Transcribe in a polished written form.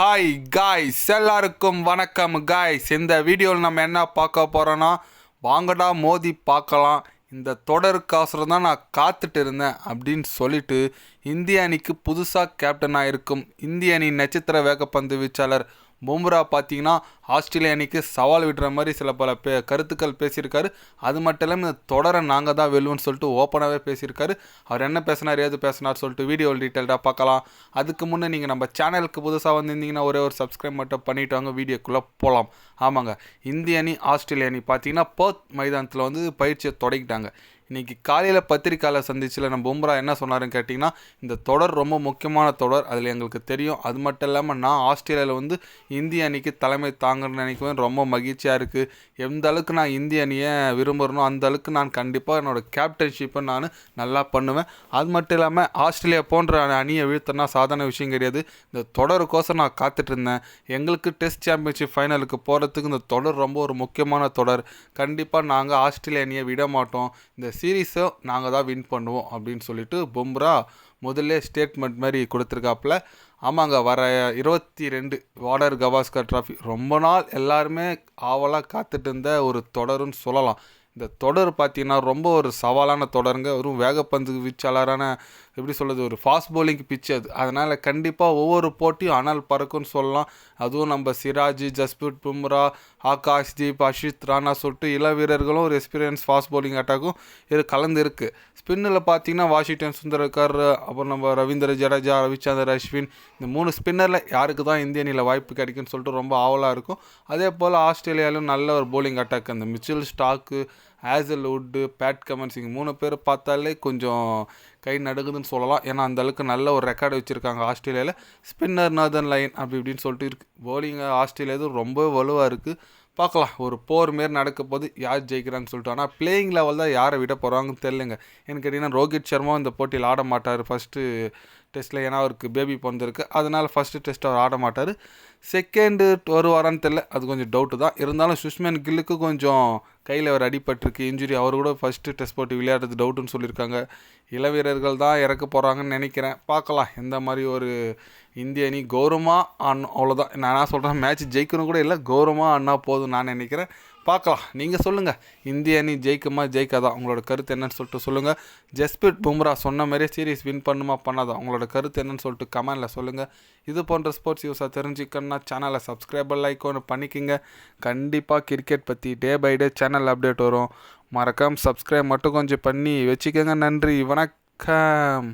Hi guys, எல்லாருக்கும் வணக்கம் guys. இந்த வீடியோவில் நம்ம என்ன பார்க்க போகிறோன்னா, வாங்கடா மோதி பார்க்கலாம், இந்த தொடருக்கோசரம் தான் நான் காத்துட்டு இருந்தேன் அப்படின்னு சொல்லிட்டு இந்திய அணிக்கு புதுசாக கேப்டனாக இருக்கும் இந்திய அணி நட்சத்திர வேகப்பந்து வீச்சாளர் பும்ரா பார்த்தீங்கன்னா ஆஸ்திரேலிய அணிக்கு சவால் விடுற மாதிரி சில பல கருத்துக்கள் பேசியிருக்காரு. அது மட்டும் இல்லாமல் இந்த தொடரை நாங்கள் தான் வெல்லுவோன்னு சொல்லிட்டு ஓப்பனாகவே பேசியிருக்காரு. அவர் என்ன பேசினார், ஏது பேசினார் சொல்லிட்டு வீடியோ டீட்டெயில்டாக பார்க்கலாம். அதுக்கு முன்னே நீங்கள் நம்ம சேனலுக்கு புதுசாக வந்திருந்தீங்கன்னா ஒரே ஒரு சப்ஸ்கிரைப் மட்டும் பண்ணிவிட்டு வாங்க, வீடியோக்குள்ளே போகலாம். ஆமாங்க, இந்திய அணி ஆஸ்திரேலிய அணி பார்த்தீங்கன்னா பர்த் மைதானத்தில் பயிற்சியை தொடங்கிட்டாங்க. இன்றைக்கி காலையில் பத்திரிக்கையாளர் சந்திச்சில் நம்ம பும்ரா என்ன சொன்னாருன்னு கேட்டிங்கன்னா, இந்த தொடர் ரொம்ப முக்கியமான தொடர், அதில் எங்களுக்கு தெரியும். அது மட்டும் இல்லாமல் நான் ஆஸ்திரேலியாவில் இந்திய அணிக்கு தலைமை தாங்கன்னு நினைக்குவேன். ரொம்ப மகிழ்ச்சியாக இருக்குது. எந்த அளவுக்கு நான் இந்திய அணியை விரும்புகிறனோ அந்த அளவுக்கு நான் கண்டிப்பாக என்னோடய கேப்டன்ஷிப்பை நான் நல்லா பண்ணுவேன். அது மட்டும் இல்லாமல் ஆஸ்திரேலியா போன்ற அணியை வீழ்த்தினா சாதாரண விஷயம் கிடையாது. இந்த தொடருக்கோசம் நான் காத்துட்டு இருந்தேன். எங்களுக்கு டெஸ்ட் சாம்பியன்ஷிப் ஃபைனலுக்கு போகிறதுக்கு இந்த தொடர் ரொம்ப ஒரு முக்கியமான தொடர். கண்டிப்பாக நாங்கள் ஆஸ்திரேலிய அணியை விட மாட்டோம், இந்த சீரீஸை நாங்கள் தான் வின் பண்ணுவோம் அப்படின்னு சொல்லிட்டு பும்ரா முதல்ல ஸ்டேட்மெண்ட் மாதிரி கொடுத்துருக்காப்புல. ஆமாங்க, வர 22 வார்னர் கவாஸ்கர் ட்ராஃபி ரொம்ப நாள் எல்லாருமே ஆவலாக காத்துட்டு இருந்த ஒரு தொடருன்னு சொல்லலாம். இந்த தொடர் பார்த்திங்கன்னா ரொம்ப ஒரு சவாலான தொடருங்க. ஒரு வேகப்பந்து வீச்சாளரான எப்படி சொல்கிறது, ஒரு ஃபாஸ்ட் பவுலிங் பிச்சு அது. அதனால் கண்டிப்பாக ஒவ்வொரு போட்டியும் அனல் பறக்குன்னு சொல்லலாம். அதுவும் நம்ம சிராஜ், ஜஸ்பிரிட் பும்ரா, ஆகாஷ்தீப், அஷித் ராணா சொல்லிட்டு இள வீரர்களும் ஒரு எக்ஸ்பீரியன்ஸ் ஃபாஸ்ட் பவுலிங் அட்டாக்கும் கலந்து இருக்குது. ஸ்பின்னில் பார்த்திங்கன்னா வாஷிங்டன் சுந்தரக்கர், அப்புறம் நம்ம ரவீந்திர ஜடேஜா, ரவிச்சந்திரன் அஸ்வின், இந்த 3 ஸ்பின்னரில் யாருக்கு தான் இந்திய அணியில் வாய்ப்பு கிடைக்குன்னு சொல்லிட்டு ரொம்ப ஆவலாக இருக்கும். அதே போல் ஆஸ்திரேலியாவிலும் நல்ல ஒரு பவுலிங் அட்டாக், அந்த மிச்சல் ஸ்டாக்கு, ஹேசல்வுட்டு, பேட் கமன்ஸ், 3 பேர் பார்த்தாலே கொஞ்சம் கை நடுங்குதுன்னு சொல்லலாம். ஏன்னா அந்தளவுக்கு நல்ல ஒரு ரெக்கார்டு வச்சுருக்காங்க ஆஸ்திரேலியாவில். ஸ்பின்னர், நார்தர்ன் லைன் அப்படி இப்படின்னு சொல்லிட்டு இருக்குது. பவுலிங் ஆஸ்திரேலியா ரொம்ப வலுவாக இருக்குது. பார்க்கலாம், ஒரு போர் மாரி நடக்க போது யார் ஜெயிக்கிறாங்கன்னு சொல்லிட்டு. ஆனால் பிளேயிங் லெவல் தான் யாரை விட போகிறாங்கன்னு தெரிலங்க. எனக்கு கேட்டிங்கன்னா ரோஹித் சர்மா இந்த போட்டியில் ஆட மாட்டார் ஃபஸ்ட்டு டெஸ்ட்டில். ஏன்னா அவருக்கு பேபி பிறந்திருக்கு, அதனால் ஃபஸ்ட்டு டெஸ்ட் அவர் ஆட மாட்டார். செகண்டு வருவாரான்னு தெரில, அது கொஞ்சம் டவுட்டு தான். இருந்தாலும் சுஷ்மன் கில்லுக்கு கொஞ்சம் கையில் அவர் அடிபட்டிருக்கு, இன்ஜுரி. அவர் கூட ஃபஸ்ட்டு டெஸ்ட் போட்டு விளையாடுறது டவுட்டுன்னு சொல்லியிருக்காங்க. இளவீரர்கள் தான் இறக்க போகிறாங்கன்னு நினைக்கிறேன். பார்க்கலாம் எந்த மாதிரி ஒரு இந்திய அணி கௌரவமாக ஆடணும், அவ்வளோதான். நான் என்ன சொல்கிறேன், மேட்ச் ஜெயிக்கணும் கூட இல்லை, கௌரவமாக ஆடினா போதும் நான் நினைக்கிறேன். பார்க்கலாம், நீங்கள் சொல்லுங்கள், இந்திய அணி ஜெயிக்குமா ஜெயிக்காதா, உங்களோட கருத்து என்னன்னு சொல்லிட்டு சொல்லுங்கள். ஜஸ்பிரிட் பும்ரா சொன்ன மாதிரியே சீரீஸ் வின் பண்ணுமா பண்ணாதா, உங்களோட கருத்து என்னன்னு சொல்லிட்டு கமெண்டில் சொல்லுங்கள். இது போன்ற ஸ்போர்ட்ஸ் நியூஸாக தெரிஞ்சுக்கணுன்னா சேனலை சப்ஸ்கிரைபர் லைக் ஒன்று பண்ணிக்கோங்க. கண்டிப்பாக கிரிக்கெட் பற்றி day by day channel update வரும். மறக்காமல் சப்ஸ்கிரைப் மட்டும் கொஞ்சம் பண்ணி வச்சுக்கோங்க. நன்றி, வணக்கம்.